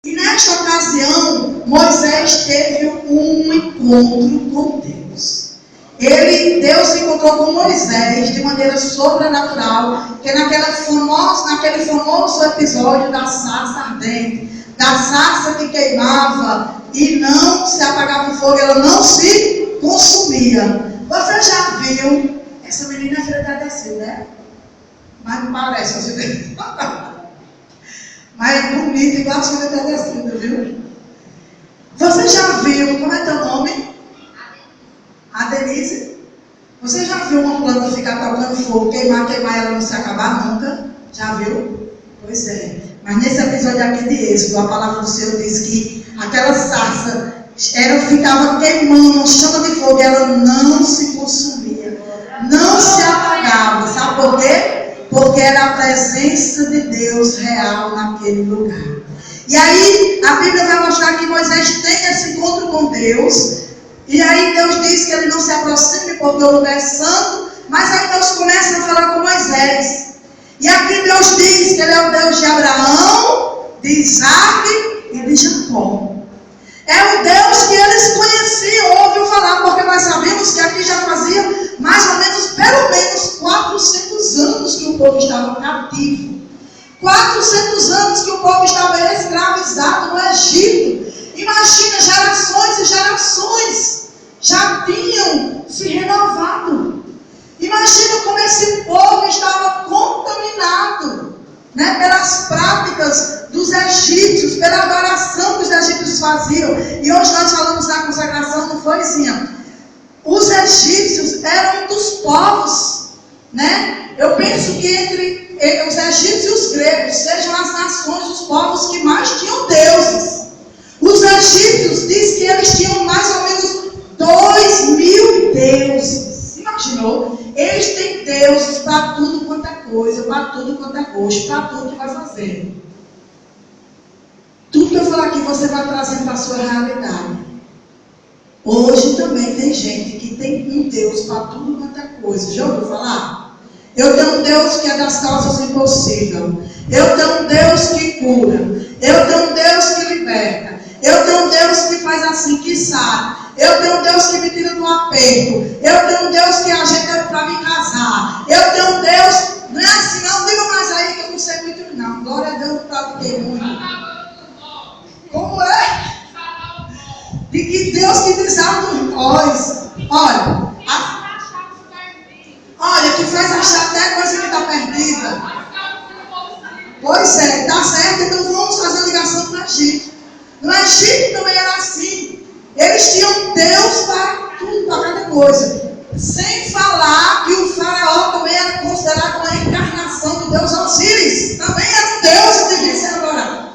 E nesta ocasião, Moisés teve um encontro com Deus. Deus se encontrou com Moisés de maneira sobrenatural, que naquele famoso episódio da sarça ardente, da sarça que queimava e não se apagava o fogo, ela não se consumia. Você já viu? Essa menina é filha da Descil, né? Mas não parece, você vê. Mas bonita, igual a filha da Descil, viu? Você já viu, como é teu nome? A Denise. Você já viu uma planta ficar tocando fogo, queimar, ela não se acabar nunca? Já viu? Pois é. Mas nesse episódio aqui de Êxodo, a palavra do Senhor diz que aquela sarça ficava queimando, chama de fogo, e ela não se consumia, não se apagava. Sabe por quê? Porque era a presença de Deus real naquele lugar. E aí a Bíblia vai mostrar que Moisés tem esse encontro com Deus. E aí Deus diz que ele não se aproxime porque o lugar é santo. Mas aí Deus começa a falar com Moisés. E aqui Deus diz que ele é o Deus de Abraão, de Isaac e de Jacó. É o Deus que eles conheciam, ouviu falar, porque nós sabemos que aqui já fazia mais ou menos, pelo menos 400 anos que o povo estava cativo. 400 anos que o povo estava escravizado no Egito. Imagina, gerações e gerações já tinham se renovado. Imagina como esse povo estava contaminado, né, pelas práticas dos egípcios, pela adoração que os egípcios faziam. E hoje nós falamos na consagração, não foi, Zinha? Os egípcios eram um dos povos, né? Eu penso que entre os egípcios e os gregos sejam as nações, os povos que mais tinham deuses. Os egípcios diz que eles tinham mais ou menos 2.000 deuses. Imaginou? Eles têm deuses para tudo quanto é coisa, para tudo quanto é gosto, para tudo que vai fazer. Tudo que eu falar aqui você vai trazendo para a sua realidade. Hoje também tem gente que tem um Deus para tudo quanto é coisa. Já ouviu falar? Eu tenho um Deus que é das causas impossíveis. Eu tenho um Deus que cura. Eu tenho um Deus que liberta. Eu tenho um Deus que faz assim, que sabe. Eu tenho um Deus que me tira do aperto. Eu tenho um Deus que ajeita para me casar. Eu tenho um Deus, não é assim não, diga mais aí que eu não sei muito não. Glória a Deus, não pratiquei muito. Como é? De que Deus que desata os nós. Olha, que faz achar até coisa que está perdida. Pois é, tá certo, então vamos fazer a ligação com o Egito. No Egito também era assim. Eles tinham Deus para tudo, para cada coisa. Sem falar que o faraó também era considerado uma encarnação do Deus Osíris. Também era um Deus que devia ser adorado.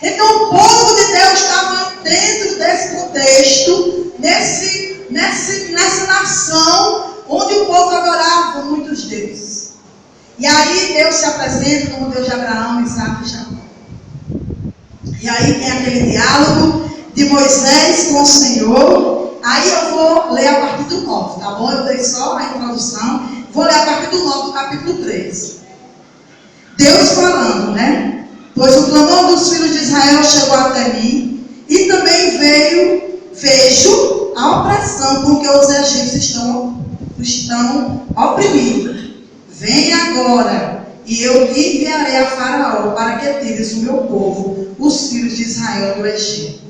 Então o povo de Deus estava dentro desse contexto, nessa nação, onde o povo adorava muitos deuses. E aí Deus se apresenta como Deus de Abraão, Isaac e Jacó. E aí tem aquele diálogo de Moisés com o Senhor. Aí eu vou ler a partir do 9, tá bom? Eu dei só a introdução. Vou ler a partir do 9 do capítulo 3. Deus falando, né? Pois o clamor dos filhos de Israel chegou até mim, e também vejo a opressão com que os egípcios estão oprimidos. Vem agora, e eu lhe enviarei a Faraó para que tires o meu povo, os filhos de Israel, do Egito.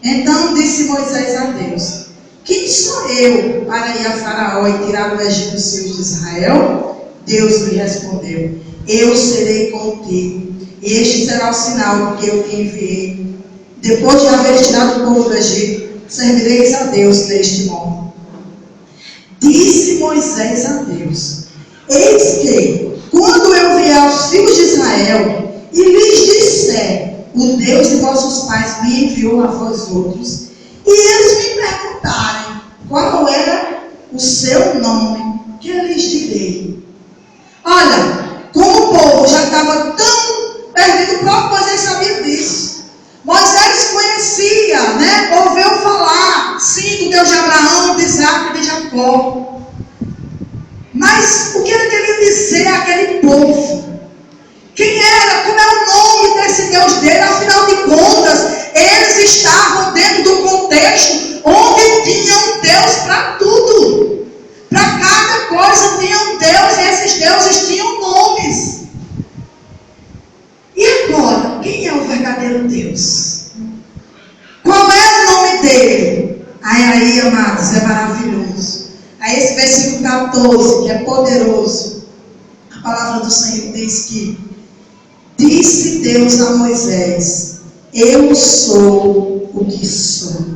Então disse Moisés a Deus: quem sou eu para ir a Faraó e tirar do Egito os filhos de Israel? Deus lhe respondeu: eu serei contigo, e este será o sinal que eu te enviei. Depois de haver tirado o povo do Egito, servireis a Deus deste modo. Disse Moisés a Deus: eis que, quando eu vier aos filhos de Israel e lhes disser: o Deus de vossos pais me enviou a vós outros, e eles me perguntarem qual era o seu nome, que eu lhes direi. Olha, como o povo já estava tão perdido, o próprio Moisés sabia disso. Moisés conhecia, né? Ouviu falar, sim, do Deus de Abraão, de Isaac e de Jacó. Mas o que ele queria dizer àquele povo? Quem era? Como é o nome desse Deus dele? Afinal de contas, verdadeiro Deus. Qual é o nome dele? Aí, amados, é maravilhoso. Aí esse versículo 14, que é poderoso. A palavra do Senhor diz que disse Deus a Moisés: eu sou o que sou.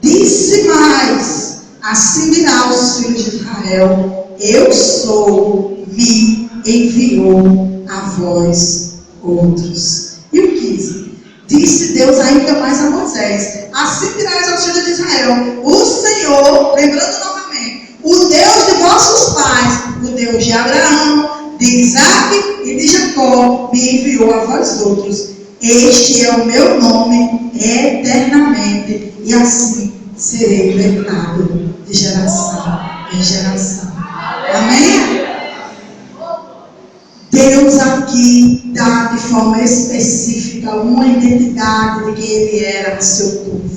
Disse mais, assim dirá aos filhos de Israel: eu sou, me enviou a vós outros. E o 15: disse Deus ainda mais a Moisés: assim dirás aos filhos de Israel: o Senhor, lembrando novamente, o Deus de vossos pais, o Deus de Abraão, de Isaac e de Jacó, me enviou a vós outros. Este é o meu nome eternamente, e assim serei lembrado de geração em geração. Amém? Deus aqui dá de forma específica uma identidade de quem Ele era ao seu povo.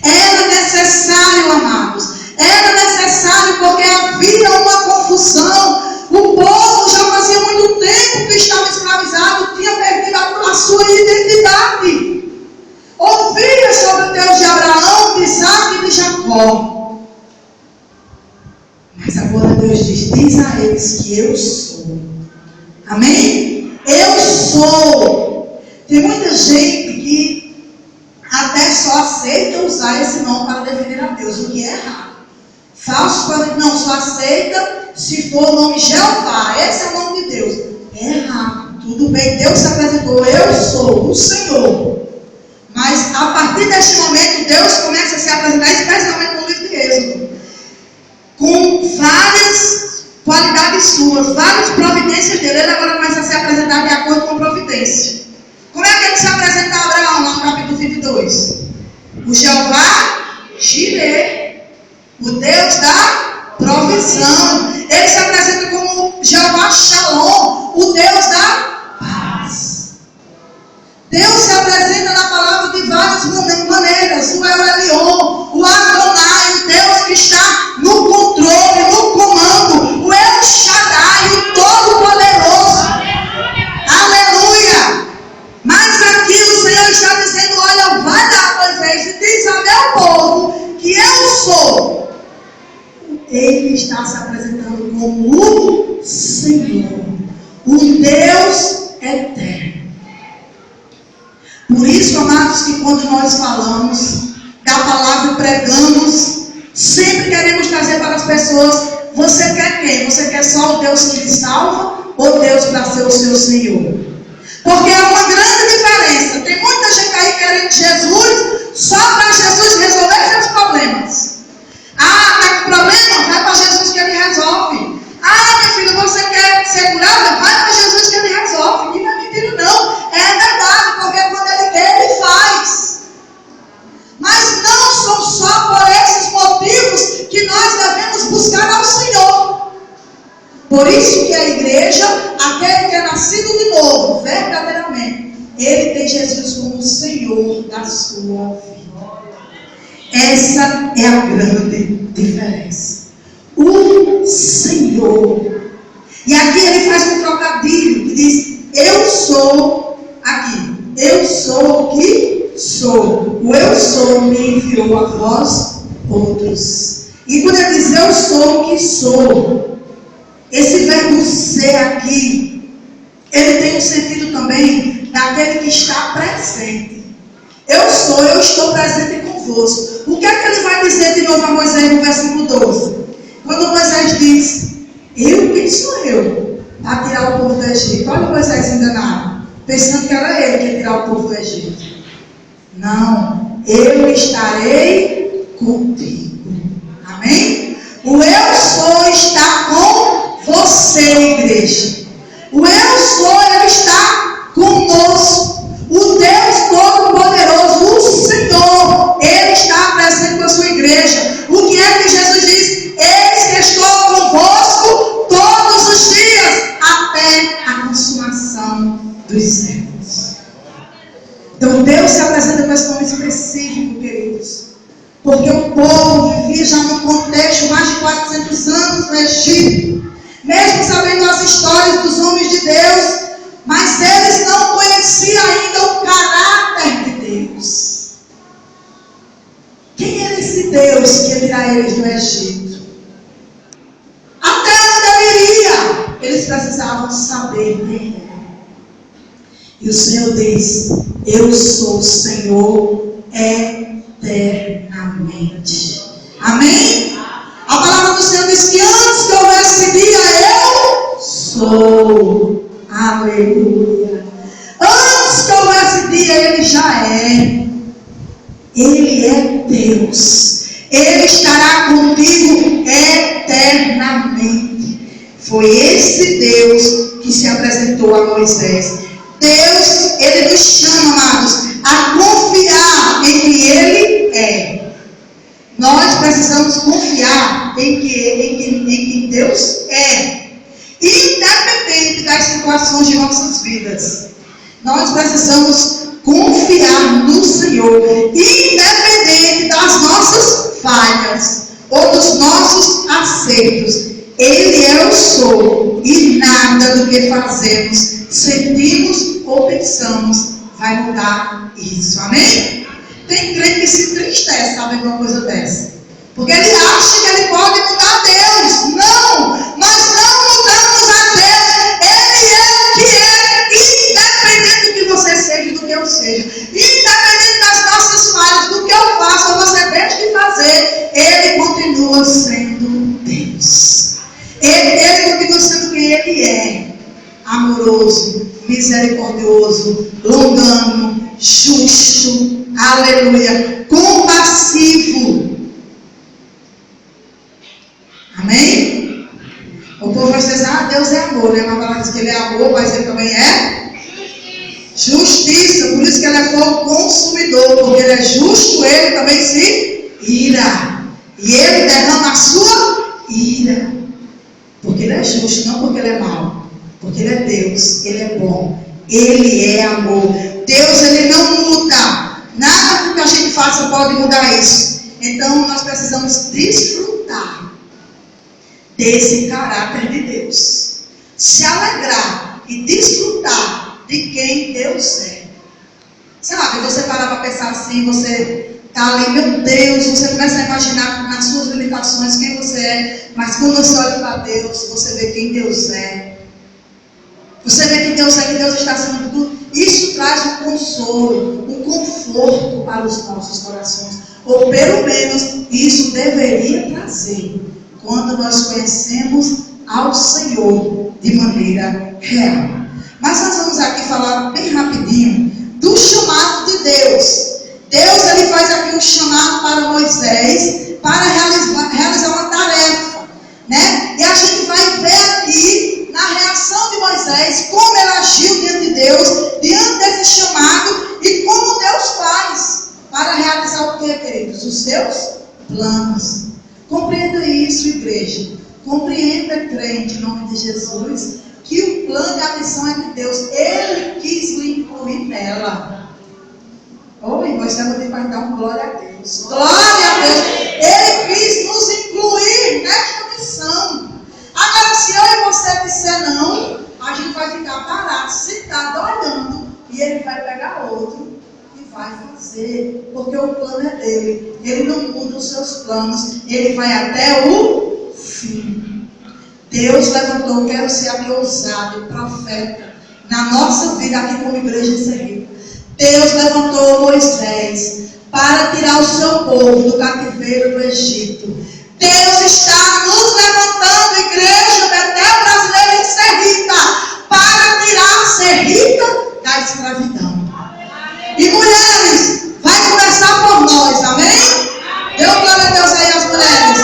Era necessário, amados, era necessário, porque havia uma confusão. O povo já fazia muito tempo que estava escravizado, tinha perdido a sua identidade. Ouvia sobre o Deus de Abraão, de Isaac e de Jacó. Mas agora Deus diz a eles que eu sou. Amém? Eu sou. Tem muita gente que até só aceita usar esse nome para definir a Deus, o que é errado. Falso quando não só aceita se for o nome Jeová, esse é o nome de Deus. É errado. Tudo bem, Deus se apresentou: eu sou o Senhor. Mas a partir deste momento, Deus começa a se apresentar, especialmente no livro de Êxodo, com várias qualidades suas, várias providências dele. Ele agora começa a se apresentar de acordo com providência. Como é que ele se apresenta a Abraão, lá no capítulo 22? O Jeová Jireh, o Deus da provisão. Ele se apresenta como Jeová Shalom, o Deus da paz. Deus se apresenta na palavra de várias maneiras. O El Elyon, o Adonai, o Deus que está no controle, no comando. O El Shaddai, o Todo-Poderoso. Aleluia! Mas aqui o Senhor está dizendo: olha, vai lá, Moisés, e diz a meu povo que eu sou. Ele está se apresentando como o Senhor, o Deus eterno. Por isso, amados, que quando nós falamos da palavra e pregamos, sempre queremos trazer para as pessoas: você quer quem? Você quer só o Deus que lhe salva, ou Deus para ser o seu Senhor? Porque há uma grande diferença. Tem muita gente aí querendo Jesus só para Jesus resolver seus problemas. Ah, está com problema? Vai para Jesus que Ele resolve. Ah, meu filho, você quer ser curado? Vai para Jesus que Ele resolve. E não é mentira, não. É verdade, porque quando Ele quer, Ele faz. Mas não são só por esses motivos que nós devemos buscar ao Senhor. Por isso que a igreja, aquele que é nascido de novo, verdadeiramente, ele tem Jesus como o Senhor da sua vida. Essa é a grande diferença. O Senhor. E aqui ele faz um trocadilho que diz: eu sou aqui. Eu sou o que sou. O eu sou me enviou a vós outros. E quando ele diz eu sou o que sou, esse verbo ser aqui, ele tem um sentido também daquele que está presente. Eu sou, eu estou presente convosco. O que é que ele vai dizer de novo a Moisés no versículo 12? Quando Moisés diz: eu, quem sou eu? A tirar o povo do Egito. Olha Moisés enganado, pensando que era ele que ia tirar o povo do Egito. Não, eu estarei contigo. Amém? O eu sou está com você, igreja. O eu sou, ele está conosco. O Deus Todo-Poderoso, o Senhor, Ele está presente com a sua igreja. O que é que Jesus diz? Eis que estou convosco todos os dias, até a consumação dos séculos. Então Deus se apresenta com esse nome específico, queridos. Porque o povo vivia já num contexto mais de 400 anos no Egito. Mesmo sabendo as histórias dos homens de Deus, mas eles não conheciam ainda o caráter tirar eles do Egito. Até onde eu iria? Eles precisavam saber quem era. E o Senhor diz: eu sou o Senhor eternamente. Amém? A palavra do Senhor diz que antes que houvesse dia, eu sou. Aleluia. Antes que houvesse dia, Ele já é. Ele é Deus. Ele estará contigo eternamente. Foi esse Deus que se apresentou a Moisés. Deus, Ele nos chama, amados, a confiar em quem Ele é. Nós precisamos confiar em quem Deus é. Independente das situações de nossas vidas. Nós precisamos confiar no Senhor, independente das nossas falhas ou dos nossos acertos. Ele é o sou, e nada do que fazemos, sentimos ou pensamos vai mudar isso. Amém? Tem crente que se entristece sabendo uma coisa dessa, porque ele acha que ele pode mudar Deus. Não, nós não mudamos a Deus. Ele é o que é, independente do que você seja e do que eu seja, independente das nossas falhas, do que eu faço ou você deixa de fazer, Ele continua sendo Deus. Ele continua sendo quem Ele é: amoroso, misericordioso, longânimo, justo, aleluia, compassivo. Amém? O povo vai dizer: ah, Deus é amor, né? Mas a palavra diz que Ele é amor, mas Ele também é justiça. Por isso que Ele é fogo consumidor, porque Ele é justo, Ele também se ira, e Ele derrama a sua ira, porque Ele é justo, não porque Ele é mau, porque Ele é Deus, Ele é bom, Ele é amor. Deus, Ele não muda. Nada que a gente faça pode mudar isso. Então nós precisamos desfrutar desse caráter de Deus, se alegrar e desfrutar de quem Deus é. Sabe, você parar para pensar assim, você está ali, meu Deus, você começa a imaginar nas suas limitações quem você é, mas quando você olha para Deus, você vê quem Deus é. Você vê que Deus é, que Deus está acima de tudo. Isso traz um consolo, um conforto para os nossos corações. Ou pelo menos isso deveria trazer quando nós conhecemos ao Senhor de maneira real. Mas nós vamos aqui falar bem rapidinho do chamado de Deus. Deus, Ele faz aqui um chamado para Moisés para realizar uma tarefa, né? E a gente vai ver aqui na reação de Moisés como ele agiu diante de Deus, diante desse chamado, e como Deus faz para realizar o que, queridos? Os seus planos. Compreenda isso, igreja. Compreenda, crente, em nome de Jesus, que o plano e a missão é de Deus. Ele quis lhe incluir nela. Oh, irmão, isso é motivo para dar um glória a Deus. Glória a Deus. Ele quis nos incluir nesta missão. Agora, se eu e você disser não, a gente vai ficar parado, sentado, olhando, e Ele vai pegar outro e vai fazer, porque o plano é dele. Ele não muda os seus planos, Ele vai até o fim. Deus levantou, quero ser aqui ousado, profeta, na nossa vida aqui como igreja de Sergipe. Deus levantou Moisés para tirar o seu povo do cativeiro do Egito. Deus está nos levantando, igreja Betel brasileira em Serrita, para tirar Serrita da escravidão. E mulheres, vai começar por nós, amém? Dê um glória a Deus aí as mulheres.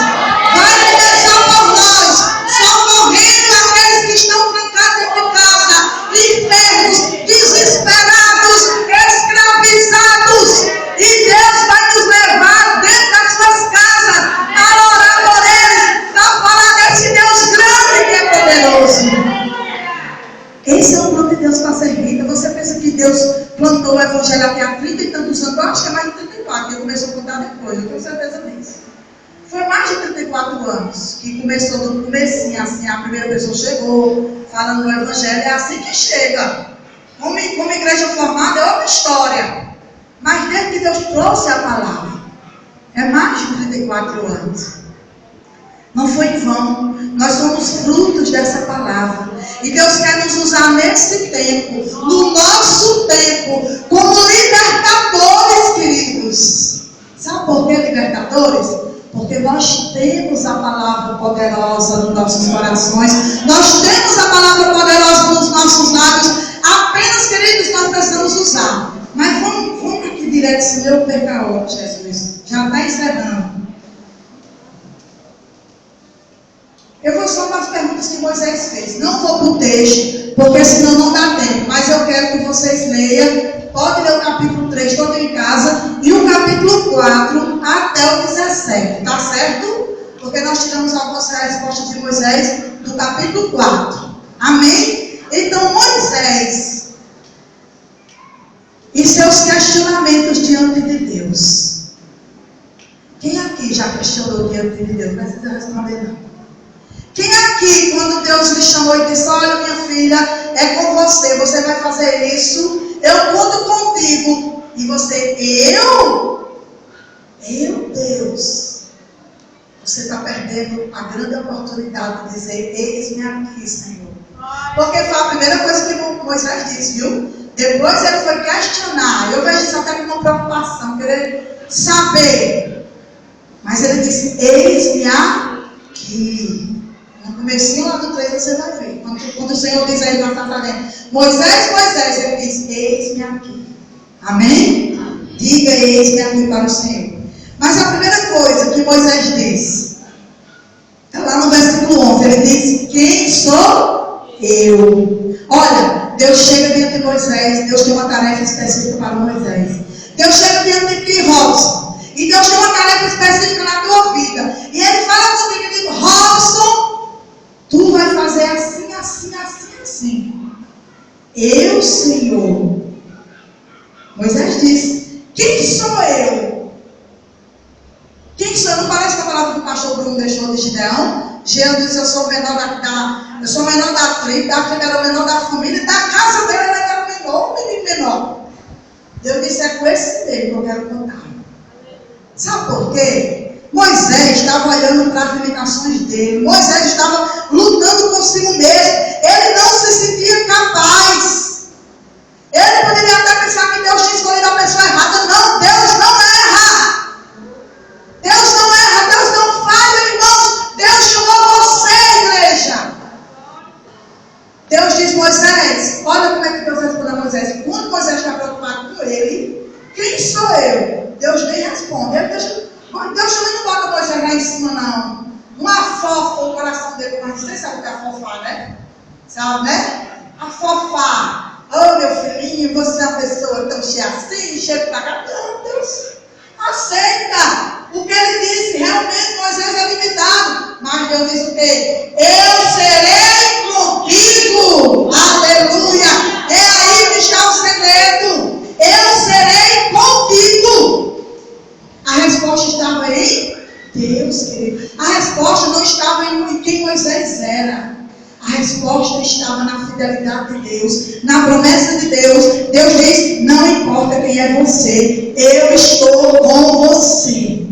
Vai começar por nós, socorrendo aqueles que estão trancados dentro de casa, enfermos, desesperados, escravizados. E Deus vai nos levar dentro das suas casas a orar por eles, a falar desse Deus grande que é poderoso. Esse é o plano de Deus para ser vida. Você pensa que Deus plantou o evangelho aqui há 30 e tantos anos? Eu acho que é mais de 34, ele começou a contar depois, eu tenho certeza disso. Foi mais de 34 anos que começou do comecinho, assim, a primeira pessoa chegou, falando do evangelho, é assim que chega. Como igreja formada é outra história. Mas desde que Deus trouxe a palavra, É mais de 34 anos. Não foi em vão. Nós somos frutos dessa palavra. E Deus quer nos usar nesse tempo, no nosso tempo, como libertadores, queridos. Sabe por que libertadores? Porque nós temos a palavra poderosa nos nossos corações. Nós temos a palavra poderosa nos nossos lábios. Apenas, queridos, nós precisamos usar. Mas vamos aqui direto, senão eu perca a hora, Jesus. Já está encerrando. Eu vou só para as perguntas que Moisés fez. Não vou para o texto, porque senão não dá tempo. Mas eu quero que vocês leiam. Pode ler o capítulo 3 todo em casa. E o capítulo 4 até o 17. Tá certo? Porque nós tiramos algumas respostas de Moisés do capítulo 4. Amém? Então Moisés e seus questionamentos diante de Deus. Quem aqui já questionou diante de Deus? Não precisa responder não. Quem aqui, quando Deus lhe chamou e disse, olha minha filha, é com você, você vai fazer isso, eu conto contigo. E você, eu Deus, você está perdendo a grande oportunidade de dizer, eis-me aqui, Senhor. Porque foi a primeira coisa que Moisés disse, viu? Depois ele foi questionar, eu vejo isso até como uma preocupação, querer saber. Mas ele disse, eis-me aqui. No comecinho lá do 3 você vai ver. Quando o Senhor diz aí na fazenda, Moisés, ele diz, eis-me aqui. Amém? Diga eis-me aqui para o Senhor. Mas a primeira coisa que Moisés diz, é lá no versículo 11, ele diz, quem sou eu? Olha, Deus chega diante de Moisés, Deus tem uma tarefa específica para Moisés. Deus chega diante de ti, Robson, e Deus tem uma tarefa específica na tua vida. E ele fala comigo e diz, Robson, tu vai fazer assim, assim, assim, assim. Eu, Senhor. Moisés disse, quem sou eu? Quem sou eu? Não parece que a palavra que o pastor Bruno deixou de Gideão? Gideão disse, eu sou o menor eu sou o menor da tribo era o menor da família, da casa dele ele era o menor, o menino menor. Deus disse, é com esse mesmo que eu quero contar. Sabe por quê? Moisés estava olhando para as limitações dele. Moisés estava lutando consigo mesmo. Ele não se sentia capaz. Ele poderia até pensar que Deus tinha escolhido a pessoa errada. Não, Deus não erra. Deus não erra, Deus não falha, irmãos. Deus chamou você, igreja. Deus diz, Moisés, olha como é que Deus responde a Moisés. Quando Moisés está preocupado com ele, quem sou eu? Deus nem responde. Deus também não bota Moisés lá em cima, não. Não afofa o coração dele, mas vocês sabem o que é afofar, né? Sabe, né? Afofar. Oh, meu filhinho, você é uma pessoa tão cheia assim, cheia pra cá. Não, Deus, aceita. O que ele disse, realmente Moisés é limitado. Mas Deus diz o quê? Eu serei contigo. Aleluia. É aí que está o segredo. Eu serei contigo. A resposta estava em Deus, querido. A resposta não estava em quem Moisés era. A resposta estava na fidelidade de Deus, na promessa de Deus. Deus diz, não importa quem é você, eu estou com você.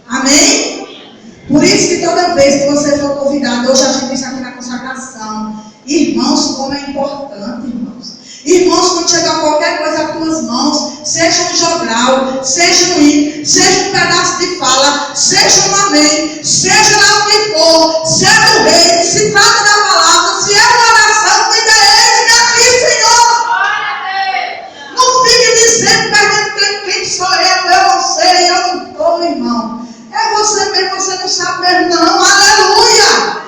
Amém? Por isso que toda vez que você for convidado, hoje a gente está aqui na consagração, irmãos, como é importante, irmãos. Irmãos, quando chegar qualquer coisa às tuas mãos, seja um jogral, seja um hino, seja um pedaço de fala, seja um amém, seja lá o que for, se é do rei, se trata da palavra, se é uma oração, diga eis-me aqui, Senhor. Não fique dizendo, perguntando quem sou eu não sei, eu não estou, irmão. É você mesmo, você não sabe mesmo, não. Aleluia!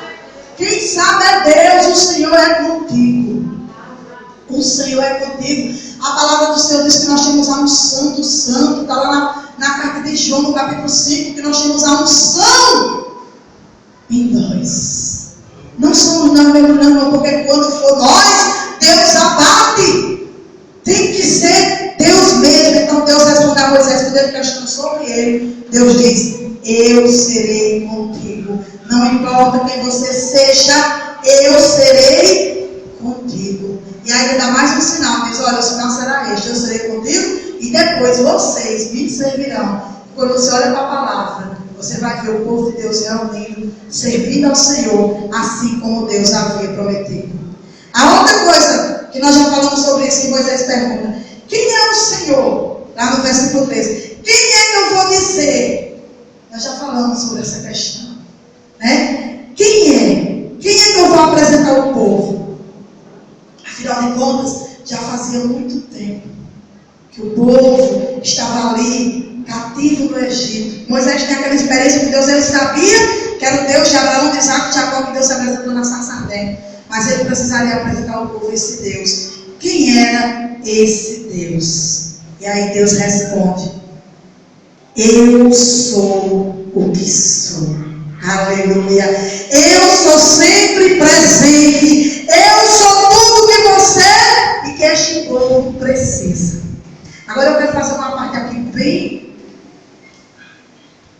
Quem sabe é Deus, o Senhor é contigo. O Senhor é contigo. A palavra do Senhor diz que nós temos a unção do santo. Está lá na carta de João, no capítulo 5, que nós temos a unção em nós. Não somos nós mesmo, não, porque quando for nós, Deus abate. Tem que ser Deus mesmo. Então Deus responde a Moisés, quando ele questionou sobre ele, Deus diz, eu serei contigo. Não importa quem você seja, eu serei contigo. E aí dá mais um sinal, diz, olha, o sinal será este, eu serei contigo, e depois vocês me servirão. Quando você olha para a palavra, você vai ver o povo de Deus reunindo, servindo ao Senhor, assim como Deus havia prometido. A outra coisa que nós já falamos sobre isso, que Moisés pergunta: quem é o Senhor? Lá no versículo 13. Quem é que eu vou dizer? Nós já falamos sobre essa questão, né? Quem é? Quem é que eu vou apresentar ao povo? Afinal de contas, já fazia muito tempo que o povo estava ali, cativo no Egito. Moisés tem aquela experiência com Deus, ele sabia que era o Deus de Abraão, de Isaac e de Jacó, que Deus se apresentou na sarça ardente. Mas ele precisaria apresentar ao povo esse Deus. Quem era esse Deus? E aí Deus responde: eu sou o que sou. Aleluia. Eu sou sempre presente. Eu sou tudo que você e que este povo precisa. Agora eu quero fazer uma parte aqui bem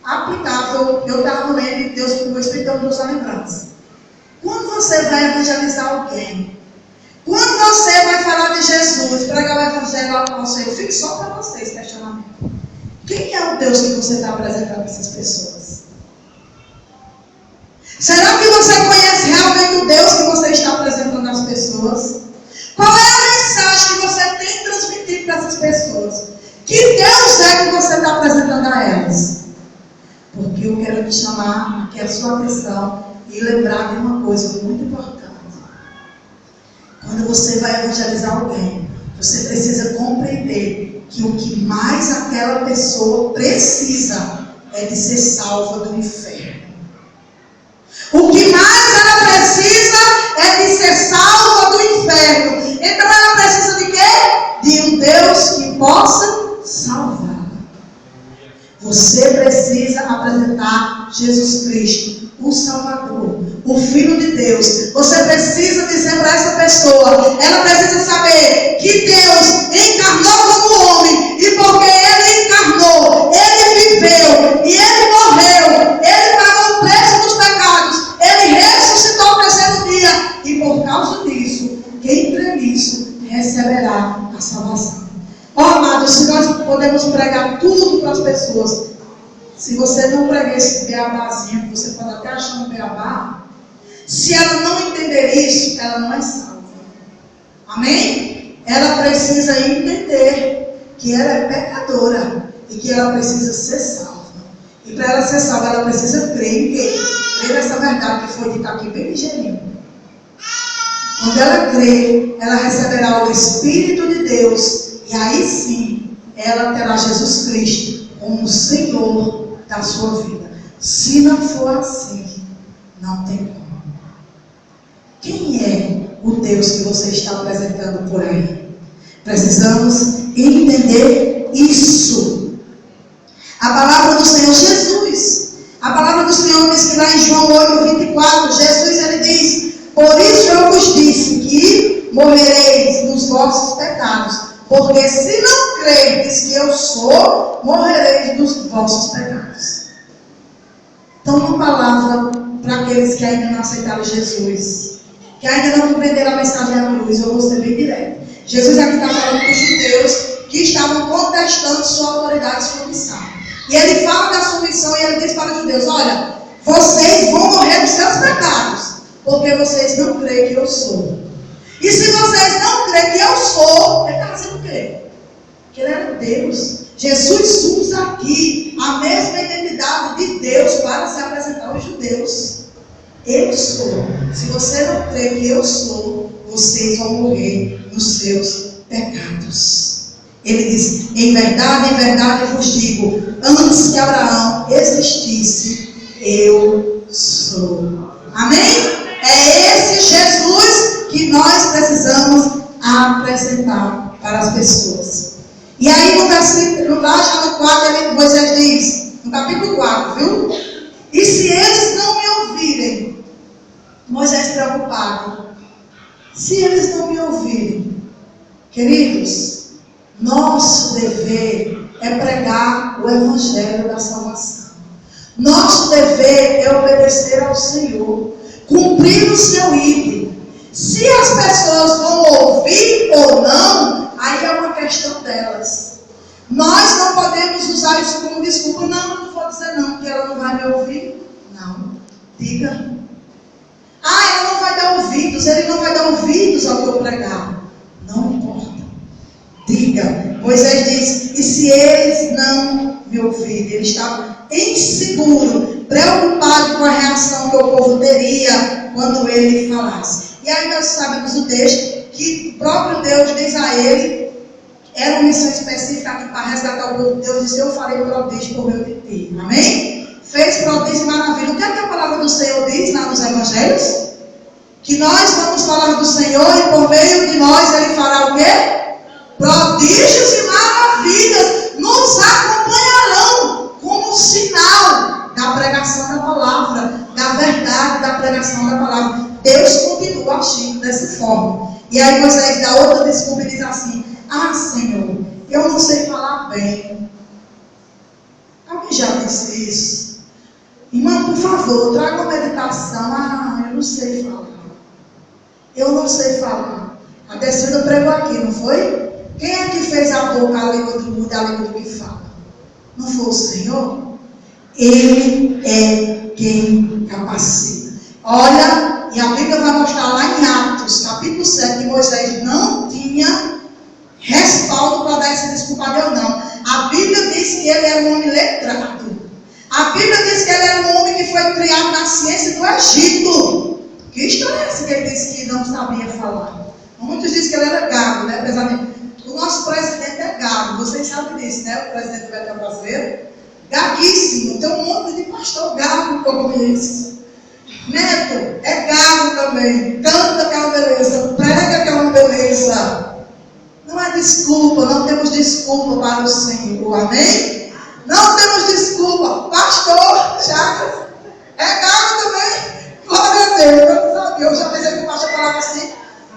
aplicável. Eu estava lendo e Deus, o Espírito Deus a lembrança. Quando você vai evangelizar alguém, quando você vai falar de Jesus, pregar o evangelho ao Senhor, eu fico só para vocês questionamento. Quem é o Deus que você está apresentando a essas pessoas? Será que você conhece realmente o Deus que você está apresentando às pessoas? Qual é a mensagem que você tem transmitido para essas pessoas? Que Deus é que você está apresentando a elas? Porque eu quero te chamar aqui a sua atenção e lembrar de uma coisa muito importante. Quando você vai evangelizar alguém, você precisa compreender que o que mais aquela pessoa precisa é de ser salva do inferno. O que mais ela precisa é de ser salva do inferno. Então ela precisa de quê? De um Deus que possa salvar. Você precisa apresentar Jesus Cristo, o Salvador, o Filho de Deus. Você precisa dizer para essa pessoa, ela precisa saber que Deus encarnou como homem, e porque Ele encarnou, Ele viveu, e Ele morreu, Ele pagou o preço dos pecados, Ele ressuscitou ao terceiro dia, e por causa disso, quem crê nisso, receberá a salvação. Amados, se nós podemos pregar tudo para as pessoas, se você não pregar esse beabazinho, você pode até achar um beabá, se ela não entender isso, ela não é salva. Amém? Ela precisa entender que ela é pecadora e que ela precisa ser salva. E para ela ser salva, ela precisa crer em quem? Crer nessa verdade que foi dita aqui bem ligeirinho. Quando ela crê, ela receberá o Espírito de Deus. E aí sim, ela terá Jesus Cristo como Senhor da sua vida. Se não for assim, não tem como. Quem é o Deus que você está apresentando por aí? Precisamos entender isso. A palavra do Senhor Jesus. A palavra do Senhor diz que lá em João 8:24, Jesus ele diz: por isso eu vos disse que morrereis nos vossos pecados. Porque se não crerdes que eu sou, morrereis dos vossos pecados. Então, uma palavra para aqueles que ainda não aceitaram Jesus, que ainda não compreenderam a mensagem da cruz, eu vou ser bem direto. Jesus aqui está falando para os judeus que estavam contestando sua autoridade e sua missão. E ele fala da sua missão e ele diz para os judeus: olha, vocês vão morrer dos seus pecados, porque vocês não creem que eu sou. E se vocês não creem que eu sou, ele está dizendo o quê? Que ele era Deus. Jesus usa aqui a mesma identidade de Deus para se apresentar aos judeus. Eu sou. Se você não crê que eu sou, vocês vão morrer nos seus pecados. Ele diz: em verdade vos digo, antes que Abraão existisse, eu sou. Amém? É esse Jesus que nós precisamos apresentar para as pessoas. E aí no versículo, lá já no 4, Moisés diz, no capítulo 4, viu? E se eles não me ouvirem, Moisés preocupado, se eles não me ouvirem, queridos, nosso dever é pregar o evangelho da salvação. Nosso dever é obedecer ao Senhor, cumprir o seu ídolo. Se as pessoas vão ouvir ou não, aí é uma questão delas. Nós não podemos usar usar isso como desculpa. Não, eu não vou dizer não, que ela não vai me ouvir. Não. Diga. Ah, ela não vai dar ouvidos, ele não vai dar ouvidos ao que eu pregar. Não importa. Diga. Moisés diz, e se eles não me ouvirem? Ele estava inseguro, preocupado com a reação que o povo teria quando ele falasse. E aí nós sabemos o texto, que o próprio Deus diz a ele, era uma missão específica aqui para resgatar o povo. Deus disse, eu farei prodígio por meio de ti. Amém? Fez prodígio e maravilha. O que é que a palavra do Senhor diz lá nos evangelhos? Que nós vamos falar do Senhor e por meio de nós Ele fará o quê? Prodígios e maravilhas nos acompanharão como sinal da pregação da palavra, da verdade da pregação da palavra. Deus continua agindo dessa forma. E aí Moisés dá outra desculpa e diz assim, ah, Senhor, eu não sei falar bem. Alguém já disse isso? Irmão, por favor, traga uma meditação. Ah, eu não sei falar. Eu não sei falar. A Decilda pregou aqui, não foi? Quem é que fez a boca, a língua do mundo e a língua do que fala? Não foi o Senhor? Ele é quem capacita. Olha, e a Bíblia vai mostrar lá em Atos, capítulo 7, que Moisés não tinha respaldo para dar essa desculpa a Deus, não. A Bíblia diz que ele era um homem letrado. A Bíblia diz que ele era um homem que foi criado na ciência do Egito. Que história é essa que ele disse que não sabia falar? Muitos dizem que ele era gago, né? Apesar de... O nosso presidente é gago, vocês sabem disso, né? O presidente do Betel brasileiro. Gaguíssimo. Tem um monte de pastor gago como esse. Neto é gago também. Canta que é uma beleza. Prega que é uma beleza. Não é desculpa, não temos desculpa para o Senhor. Amém? Não temos desculpa. Pastor Chagas é gago também. Glória a Deus, eu não sabia. Eu já pensei que o pastor falava assim,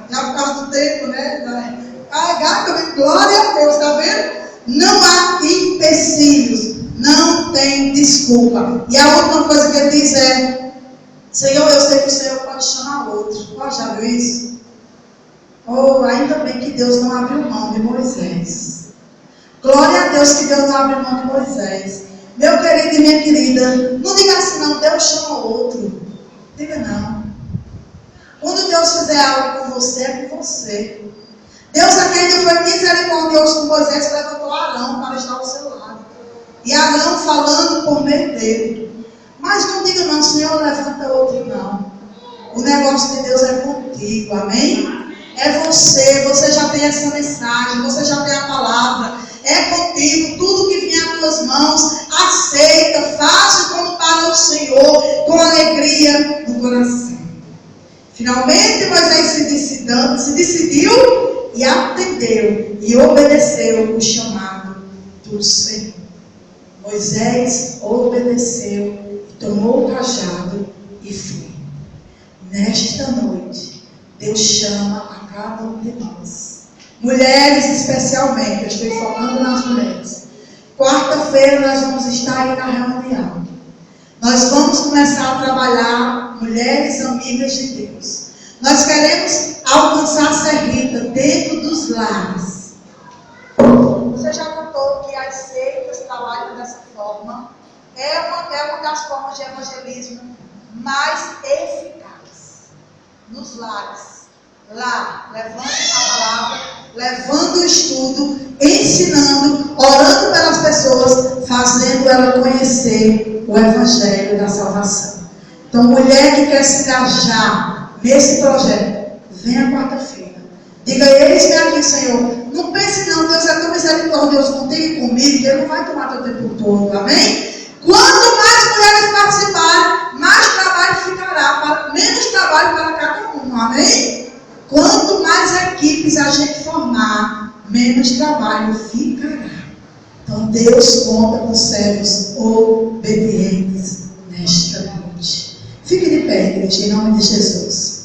já por causa do tempo, né? Ah, gato também, glória a Deus, tá vendo? Não há empecilhos, não tem desculpa. E a última coisa que ele diz é, Senhor, eu sei que o Senhor pode chamar outro. Oh, já viu isso? Oh, ainda bem que Deus não abriu mão de Moisés. Glória a Deus que Deus não abriu mão de Moisés. Meu querido e minha querida, não diga assim não, Deus chama outro. Diga não. Quando Deus fizer algo com você, é com você. Deus aqui ainda foi misericordioso com Moisés, levantou Arão para estar ao seu lado. E Arão falando por meio dele. Mas não diga não, Senhor, levanta outro não. O negócio de Deus é contigo, amém? É você já tem essa mensagem, você já tem a palavra. É contigo, tudo que vier às tuas mãos, aceita, faça como para o Senhor, com alegria no coração. Finalmente Moisés se decidiu e atendeu e obedeceu o chamado do Senhor. Moisés obedeceu e tomou o cajado e foi. Nesta noite, Deus chama a cada um de nós. Mulheres especialmente, eu estou focando nas mulheres. Quarta-feira nós vamos estar aí na reunião. Nós vamos começar a trabalhar mulheres amigas de Deus. Nós queremos alcançar a Serrita dentro dos lares. Você já notou que as seitas trabalham dessa forma? É uma das formas de evangelismo mais eficazes. Nos lares. Lá, levando a palavra, levando o estudo, ensinando, orando pelas pessoas, fazendo ela conhecer o Evangelho da salvação. Então, mulher que quer se engajar nesse projeto, venha quarta-feira. Diga, eis-me aqui, Senhor. Não pense não, Deus é tão misericordioso contigo e comigo, que Ele não vai tomar teu tempo todo, amém? Quanto mais mulheres participarem, mais trabalho ficará, menos trabalho para cada um, amém? Quanto mais equipes a gente formar, menos trabalho ficará. Então Deus conta com servos obedientes nesta noite. Fique de pé, igreja, em nome de Jesus.